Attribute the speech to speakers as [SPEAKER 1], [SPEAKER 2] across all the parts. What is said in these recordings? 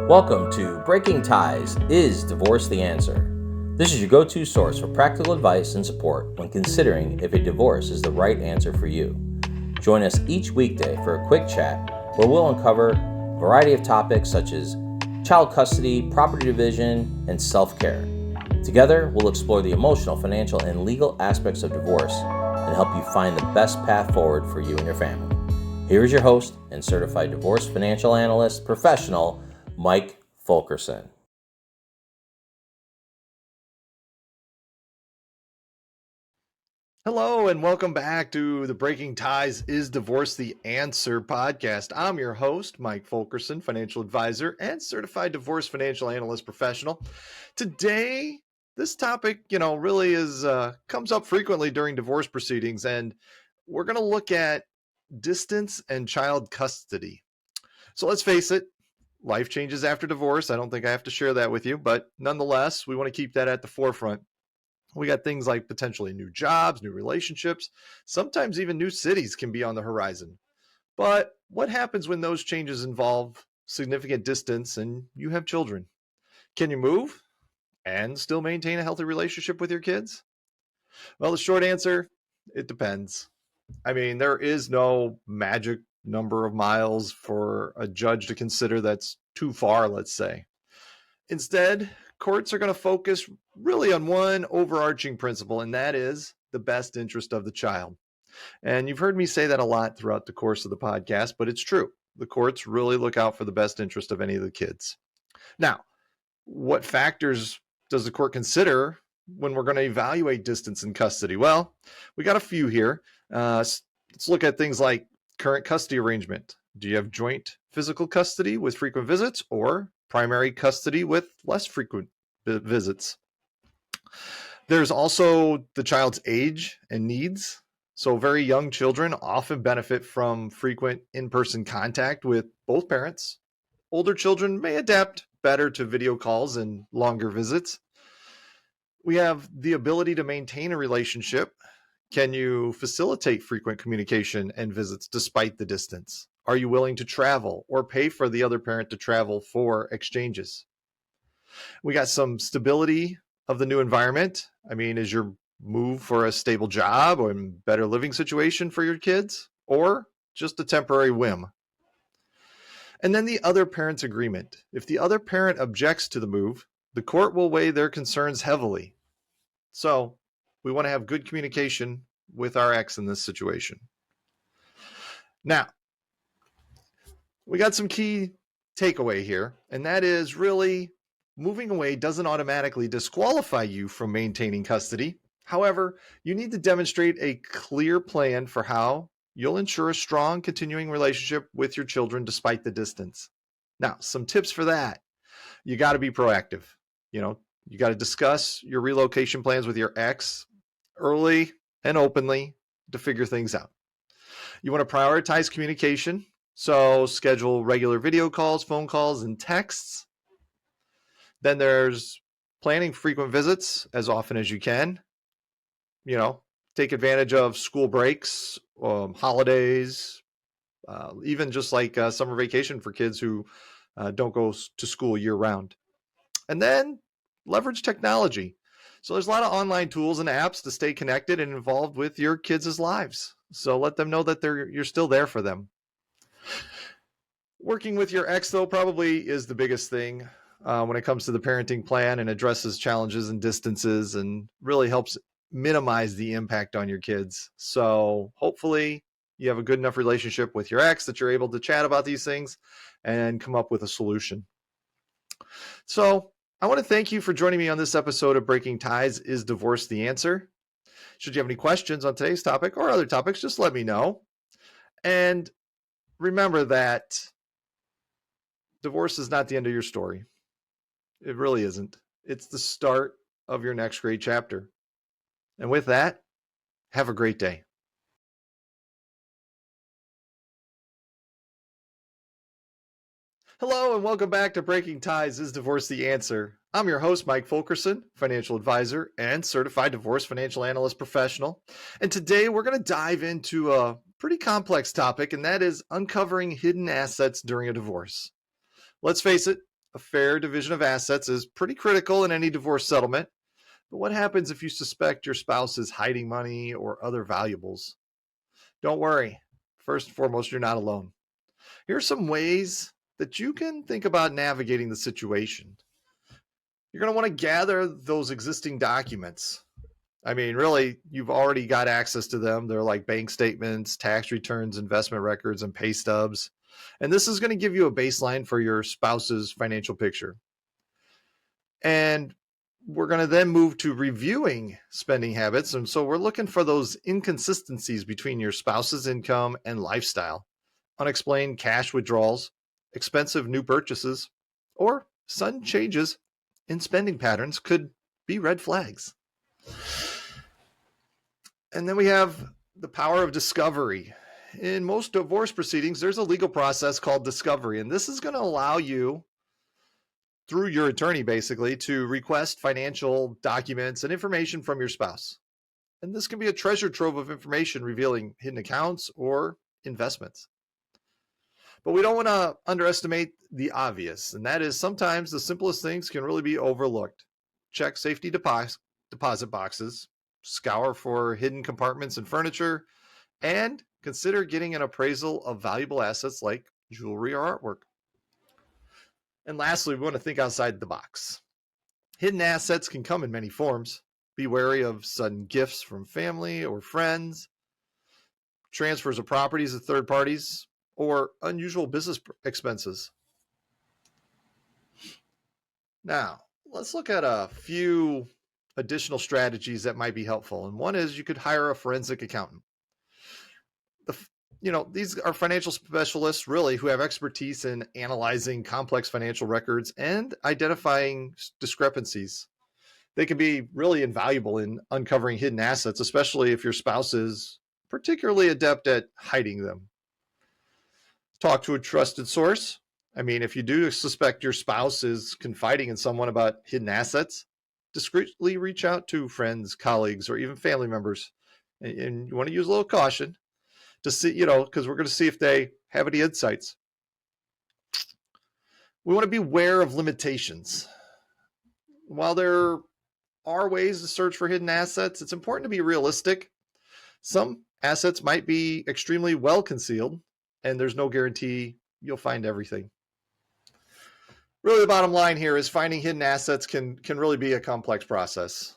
[SPEAKER 1] Welcome to Breaking Ties, Is Divorce the Answer? This is your go-to source for practical advice and support when considering if a divorce is the right answer for you. Join us each weekday for a quick chat where we'll uncover a variety of topics such as child custody, property division, and self-care. Together, we'll explore the emotional, financial, and legal aspects of divorce and help you find the best path forward for you and your family. Here is your host and Certified Divorce Financial Analyst professional, Mike Fulkerson.
[SPEAKER 2] Hello and welcome back to the Breaking Ties Is Divorce the Answer podcast. I'm your host, Mike Fulkerson, financial advisor and certified divorce financial analyst professional. Today, this topic, really comes up frequently during divorce proceedings, and we're going to look at distance and child custody. So let's face it, life changes after divorce. I don't think I have to share that with you, but nonetheless, we want to keep that at the forefront. We got things like potentially new jobs, new relationships, sometimes even new cities can be on the horizon. But what happens when those changes involve significant distance and you have children? Can you move and still maintain a healthy relationship with your kids? Well, the short answer, it depends. I mean, there is no magic number of miles for a judge to consider that's too far, let's say. Instead, courts are going to focus really on one overarching principle, and that is the best interest of the child. And you've heard me say that a lot throughout the course of the podcast, but it's true. The courts really look out for the best interest of any of the kids. Now, what factors does the court consider when we're going to evaluate distance in custody? Well, we got a few here. Let's look at things like current custody arrangement. Do you have joint physical custody with frequent visits or primary custody with less frequent visits? There's also the child's age and needs. So very young children often benefit from frequent in-person contact with both parents. Older children may adapt better to video calls and longer visits. We have the ability to maintain a relationship. Can you facilitate frequent communication and visits despite the distance? Are you willing to travel or pay for the other parent to travel for exchanges? We got some stability of the new environment. I mean, is your move for a stable job or a better living situation for your kids, or just a temporary whim? And then the other parent's agreement. If the other parent objects to the move, the court will weigh their concerns heavily. So we want to have good communication with our ex in this situation. Now, we got some key takeaway here, and that is really moving away doesn't automatically disqualify you from maintaining custody. However, you need to demonstrate a clear plan for how you'll ensure a strong continuing relationship with your children despite the distance. Now, some tips for that. You got to be proactive. You got to discuss your relocation plans with your ex early and openly to figure things out. You want to prioritize communication. So schedule regular video calls, phone calls, and texts. Then there's planning frequent visits as often as you can. Take advantage of school breaks, holidays, even just like summer vacation for kids who don't go to school year round. And then leverage technology. So there's a lot of online tools and apps to stay connected and involved with your kids' lives. So let them know that you're still there for them. Working with your ex, though, probably is the biggest thing when it comes to the parenting plan, and addresses challenges and distances and really helps minimize the impact on your kids. So hopefully you have a good enough relationship with your ex that you're able to chat about these things and come up with a solution. So I want to thank you for joining me on this episode of Breaking Ties Is Divorce the Answer? Should you have any questions on today's topic or other topics, just let me know. And remember that divorce is not the end of your story. It really isn't. It's the start of your next great chapter. And with that, have a great day. Hello and welcome back to Breaking Ties Is Divorce the Answer? I'm your host, Mike Fulkerson, financial advisor and certified divorce financial analyst professional. And today we're going to dive into a pretty complex topic, and that is uncovering hidden assets during a divorce. Let's face it, a fair division of assets is pretty critical in any divorce settlement. But what happens if you suspect your spouse is hiding money or other valuables? Don't worry. First and foremost, you're not alone. Here are some ways that you can think about navigating the situation. You're going to want to gather those existing documents. I mean, really, you've already got access to them. They're like bank statements, tax returns, investment records, and pay stubs. And this is going to give you a baseline for your spouse's financial picture. And we're going to then move to reviewing spending habits. And so we're looking for those inconsistencies between your spouse's income and lifestyle, unexplained cash withdrawals, expensive new purchases, or sudden changes in spending patterns could be red flags. And then we have the power of discovery. In most divorce proceedings, there's a legal process called discovery, and this is going to allow you, through your attorney basically, to request financial documents and information from your spouse. And this can be a treasure trove of information revealing hidden accounts or investments. But we don't want to underestimate the obvious, and that is sometimes the simplest things can really be overlooked. Check safety deposit boxes, scour for hidden compartments and furniture, and consider getting an appraisal of valuable assets like jewelry or artwork. And lastly, we want to think outside the box. Hidden assets can come in many forms. Be wary of sudden gifts from family or friends, transfers of properties to third parties, or unusual business expenses. Now, let's look at a few additional strategies that might be helpful. And one is you could hire a forensic accountant. These are financial specialists really who have expertise in analyzing complex financial records and identifying discrepancies. They can be really invaluable in uncovering hidden assets, especially if your spouse is particularly adept at hiding them. Talk to a trusted source. I mean, if you do suspect your spouse is confiding in someone about hidden assets, discreetly reach out to friends, colleagues, or even family members. And you want to use a little caution to see, because we're going to see if they have any insights. We want to be aware of limitations. While there are ways to search for hidden assets, it's important to be realistic. Some assets might be extremely well concealed, and there's no guarantee you'll find everything. Really, the bottom line here is finding hidden assets can really be a complex process.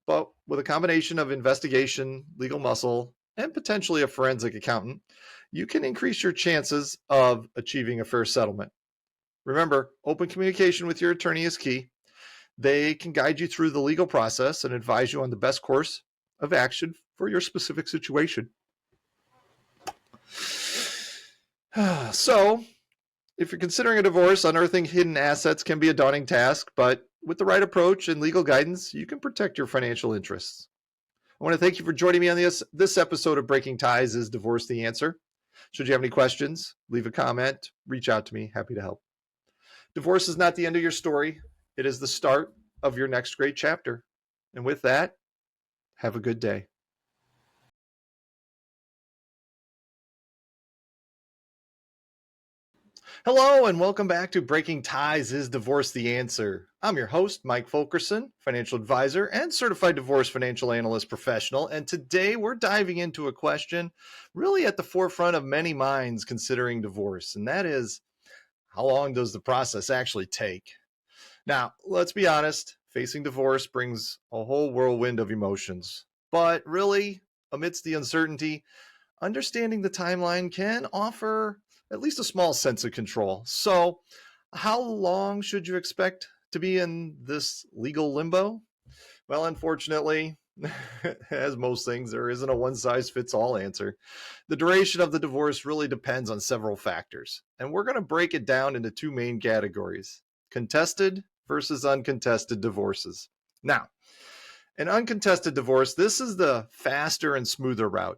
[SPEAKER 2] But with a combination of investigation, legal muscle, and potentially a forensic accountant, you can increase your chances of achieving a fair settlement. Remember, open communication with your attorney is key. They can guide you through the legal process and advise you on the best course of action for your specific situation. So, if you're considering a divorce, unearthing hidden assets can be a daunting task, but with the right approach and legal guidance, you can protect your financial interests. I want to thank you for joining me on this episode of Breaking Ties is Divorce the Answer. Should you have any questions, leave a comment, reach out to me. Happy to help. Divorce is not the end of your story. It is the start of your next great chapter. And with that, have a good day. Hello, and welcome back to Breaking Ties is Divorce the Answer. I'm your host, Mike Fulkerson, financial advisor and certified divorce financial analyst professional. And today we're diving into a question really at the forefront of many minds considering divorce. And that is, how long does the process actually take? Now, let's be honest, facing divorce brings a whole whirlwind of emotions. But really, amidst the uncertainty, understanding the timeline can offer at least a small sense of control. So, how long should you expect to be in this legal limbo? Well, unfortunately, as most things, there isn't a one-size-fits-all answer. The duration of the divorce really depends on several factors, and we're going to break it down into two main categories: contested versus uncontested divorces. Now, an uncontested divorce, this is the faster and smoother route.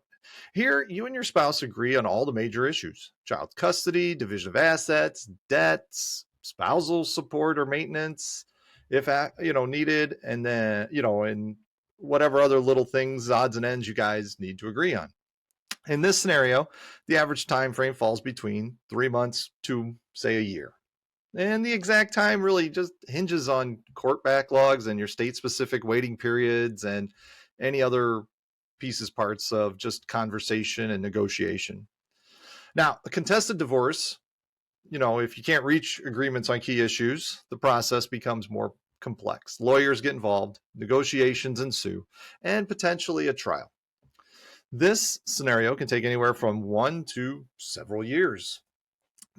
[SPEAKER 2] Here, you and your spouse agree on all the major issues: child custody, division of assets, debts, spousal support or maintenance, if needed, and then, and whatever other little things, odds and ends you guys need to agree on. In this scenario, the average time frame falls between 3 months to, say, a year. And the exact time really just hinges on court backlogs and your state-specific waiting periods and any other parts of just conversation and negotiation. Now, a contested divorce, if you can't reach agreements on key issues, the process becomes more complex. Lawyers get involved, negotiations ensue, and potentially a trial. This scenario can take anywhere from 1 to several years.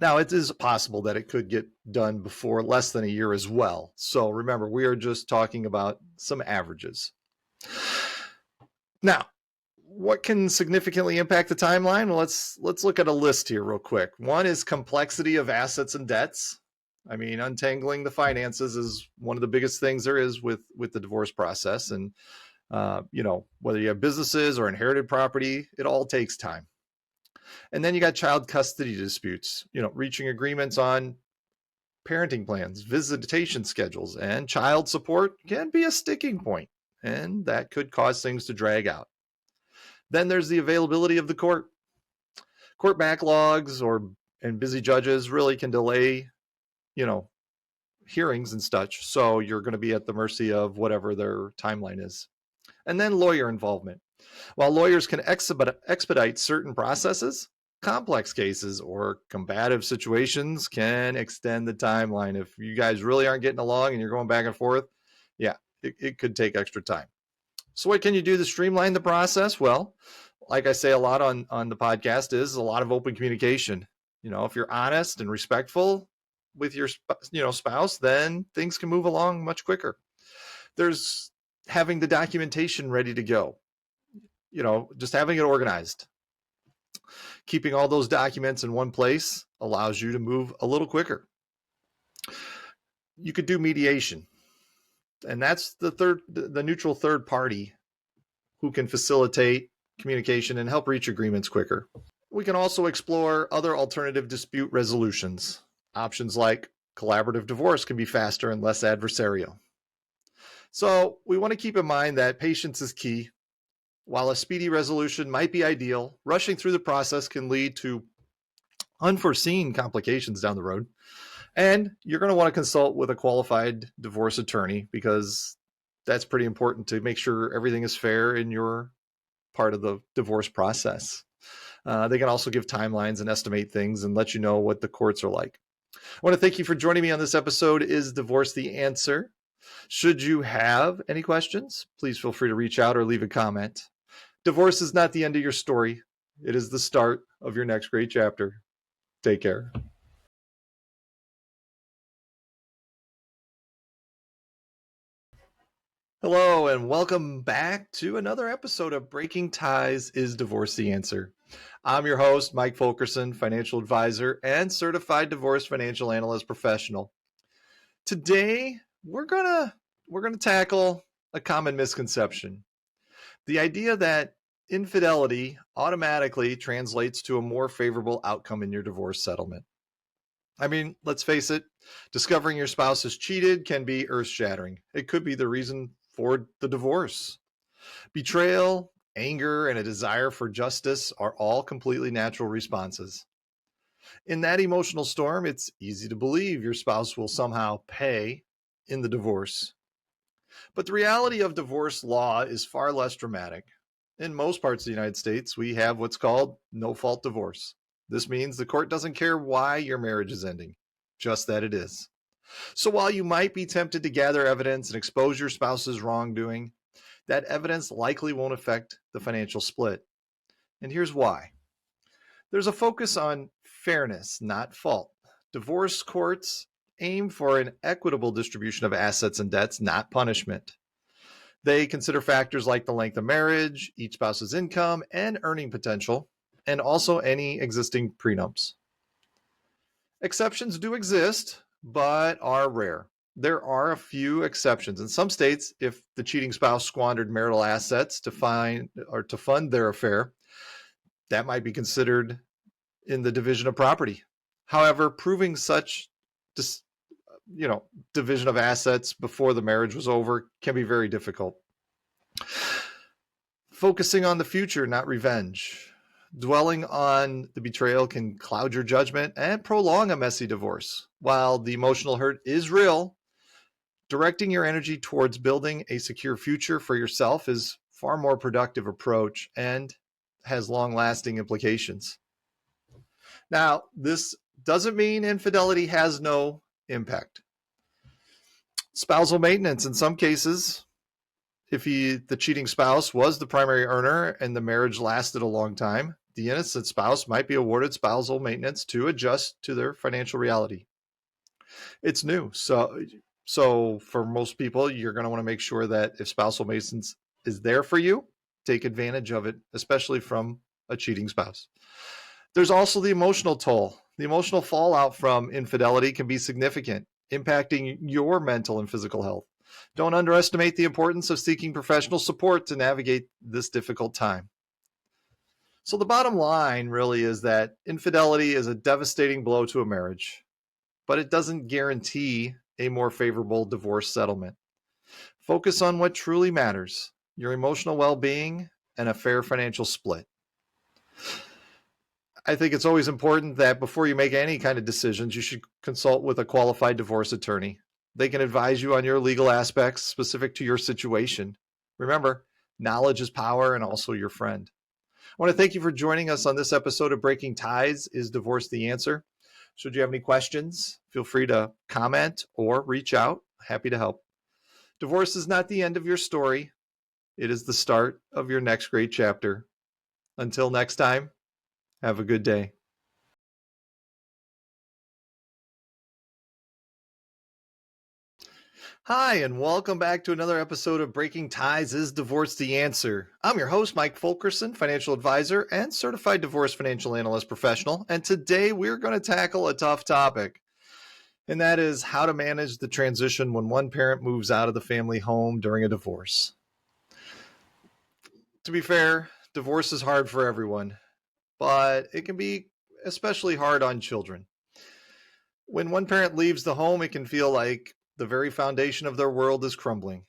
[SPEAKER 2] Now, it is possible that it could get done before less than a year as well. So remember, we are just talking about some averages. Now, what can significantly impact the timeline? Well, let's look at a list here real quick. One is complexity of assets and debts. I mean, untangling the finances is one of the biggest things there is with the divorce process. And, whether you have businesses or inherited property, it all takes time. And then you got child custody disputes, reaching agreements on parenting plans, visitation schedules, and child support can be a sticking point, and that could cause things to drag out. Then there's the availability of the court. Court backlogs and busy judges really can delay, hearings and such. So you're going to be at the mercy of whatever their timeline is. And then lawyer involvement. While lawyers can expedite certain processes, complex cases or combative situations can extend the timeline. If you guys really aren't getting along and you're going back and forth, it could take extra time. So what can you do to streamline the process? Well, like I say a lot on the podcast, is a lot of open communication. If you're honest and respectful with your spouse, then things can move along much quicker. There's having the documentation ready to go. Just having it organized. Keeping all those documents in one place allows you to move a little quicker. You could do mediation. And that's the neutral third party who can facilitate communication and help reach agreements quicker. We can also explore other alternative dispute resolutions. Options like collaborative divorce can be faster and less adversarial. So we want to keep in mind that patience is key. While a speedy resolution might be ideal, rushing through the process can lead to unforeseen complications down the road. And you're going to want to consult with a qualified divorce attorney, because that's pretty important to make sure everything is fair in your part of the divorce process. They can also give timelines and estimate things and let you know what the courts are like. I want to thank you for joining me on this episode. Is Divorce the Answer? Should you have any questions, please feel free to reach out or leave a comment. Divorce is not the end of your story. It is the start of your next great chapter. Take care. Hello, and welcome back to another episode of Breaking Ties, Is Divorce the Answer? I'm your host, Mike Fulkerson, financial advisor and certified divorce financial analyst professional. Today, we're gonna tackle a common misconception. The idea that infidelity automatically translates to a more favorable outcome in your divorce settlement. I mean, let's face it, discovering your spouse has cheated can be earth-shattering. It could be the reason for the divorce. Betrayal, anger, and a desire for justice are all completely natural responses. In that emotional storm, it's easy to believe your spouse will somehow pay in the divorce. But the reality of divorce law is far less dramatic. In most parts of the United States, we have what's called no-fault divorce. This means the court doesn't care why your marriage is ending, just that it is. So while you might be tempted to gather evidence and expose your spouse's wrongdoing, that evidence likely won't affect the financial split. And here's why. There's a focus on fairness, not fault. Divorce courts aim for an equitable distribution of assets and debts, not punishment. They consider factors like the length of marriage, each spouse's income and earning potential, and also any existing prenups. Exceptions do exist, but are rare. There are a few exceptions. In some states, if the cheating spouse squandered marital assets to fund their affair, that might be considered in the division of property. However, proving such division of assets before the marriage was over can be very difficult. Focusing on the future, not revenge. Dwelling on the betrayal can cloud your judgment and prolong a messy divorce. While the emotional hurt is real, directing your energy towards building a secure future for yourself is far more productive approach and has long-lasting implications. Now, this doesn't mean infidelity has no impact. Spousal maintenance, in some cases, if the cheating spouse was the primary earner and the marriage lasted a long time, the innocent spouse might be awarded spousal maintenance to adjust to their financial reality. It's new. So for most people, you're going to want to make sure that if spousal maintenance is there for you, take advantage of it, especially from a cheating spouse. There's also the emotional toll. The emotional fallout from infidelity can be significant, impacting your mental and physical health. Don't underestimate the importance of seeking professional support to navigate this difficult time. So the bottom line really is that infidelity is a devastating blow to a marriage, but it doesn't guarantee a more favorable divorce settlement. Focus on what truly matters, your emotional well-being and a fair financial split. I think it's always important that before you make any kind of decisions, you should consult with a qualified divorce attorney. They can advise you on your legal aspects specific to your situation. Remember, knowledge is power and also your friend. I want to thank you for joining us on this episode of Breaking Ties. Is Divorce the Answer? Should you have any questions, feel free to comment or reach out. Happy to help. Divorce is not the end of your story. It is the start of your next great chapter. Until next time, have a good day. Hi, and welcome back to another episode of Breaking Ties. Is Divorce the Answer? I'm your host, Mike Fulkerson, financial advisor and certified divorce financial analyst professional. And today we're going to tackle a tough topic, and that is how to manage the transition when one parent moves out of the family home during a divorce. To be fair, divorce is hard for everyone, but it can be especially hard on children. When one parent leaves the home, it can feel like the very foundation of their world is crumbling.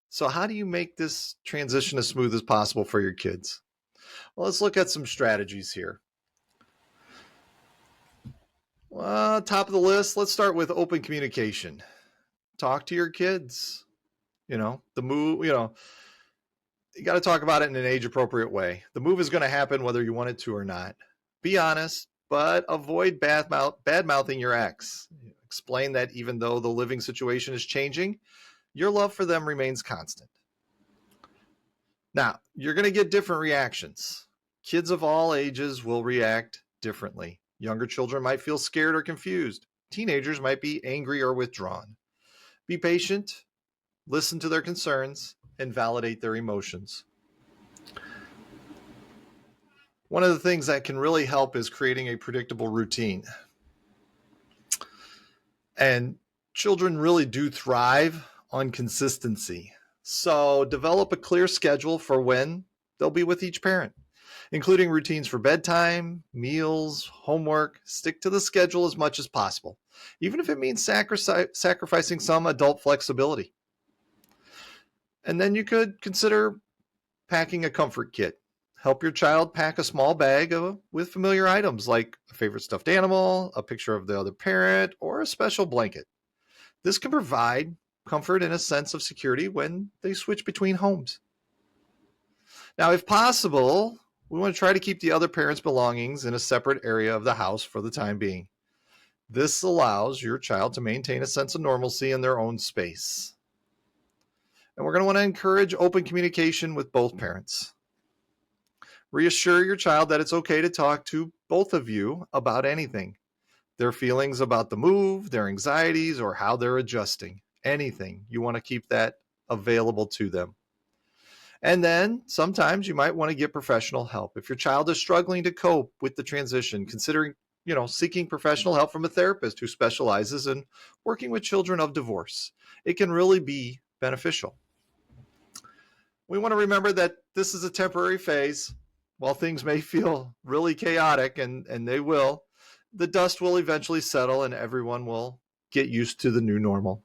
[SPEAKER 2] So how do you make this transition as smooth as possible for your kids? Well, let's look at some strategies here. Top of the list, let's start with open communication. Talk to your kids. You got to talk about it in an age-appropriate way. The move is going to happen whether you want it to or not. Be honest, but avoid bad-mouthing your ex. Explain that even though the living situation is changing, your love for them remains constant. Now, you're going to get different reactions. Kids of all ages will react differently. Younger children might feel scared or confused. Teenagers might be angry or withdrawn. Be patient, listen to their concerns, and validate their emotions. One of the things that can really help is creating a predictable routine. And children really do thrive on consistency. So develop a clear schedule for when they'll be with each parent, including routines for bedtime, meals, homework. Stick to the schedule as much as possible, even if it means sacrificing some adult flexibility. And then you could consider packing a comfort kit. Help your child pack a small bag with familiar items like a favorite stuffed animal, a picture of the other parent, or a special blanket. This can provide comfort and a sense of security when they switch between homes. Now, if possible, we want to try to keep the other parent's belongings in a separate area of the house for the time being. This allows your child to maintain a sense of normalcy in their own space. And we're going to want to encourage open communication with both parents. Reassure your child that it's okay to talk to both of you about anything. Their feelings about the move, their anxieties, or how they're adjusting. Anything. You want to keep that available to them. And then sometimes you might want to get professional help. If your child is struggling to cope with the transition, considering, seeking professional help from a therapist who specializes in working with children of divorce. It can really be beneficial. We want to remember that this is a temporary phase. While things may feel really chaotic, and they will, the dust will eventually settle and everyone will get used to the new normal.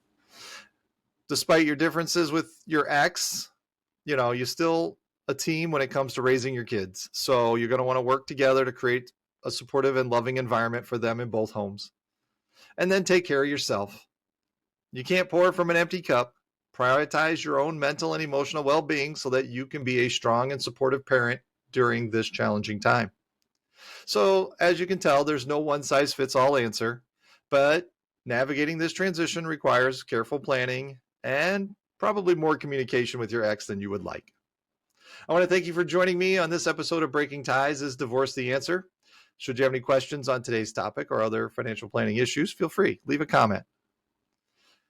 [SPEAKER 2] Despite your differences with your ex, you still a team when it comes to raising your kids. So you're going to want to work together to create a supportive and loving environment for them in both homes. And then take care of yourself. You can't pour from an empty cup. Prioritize your own mental and emotional well-being so that you can be a strong and supportive parent during this challenging time. So, as you can tell, there's no one-size-fits-all answer, but navigating this transition requires careful planning and probably more communication with your ex than you would like. I want to thank you for joining me on this episode of Breaking Ties. Is Divorce the Answer? Should you have any questions on today's topic or other financial planning issues, feel free, leave a comment.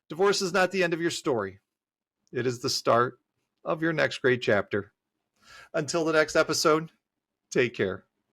[SPEAKER 2] Divorce is not the end of your story. It is the start of your next great chapter. Until the next episode, take care.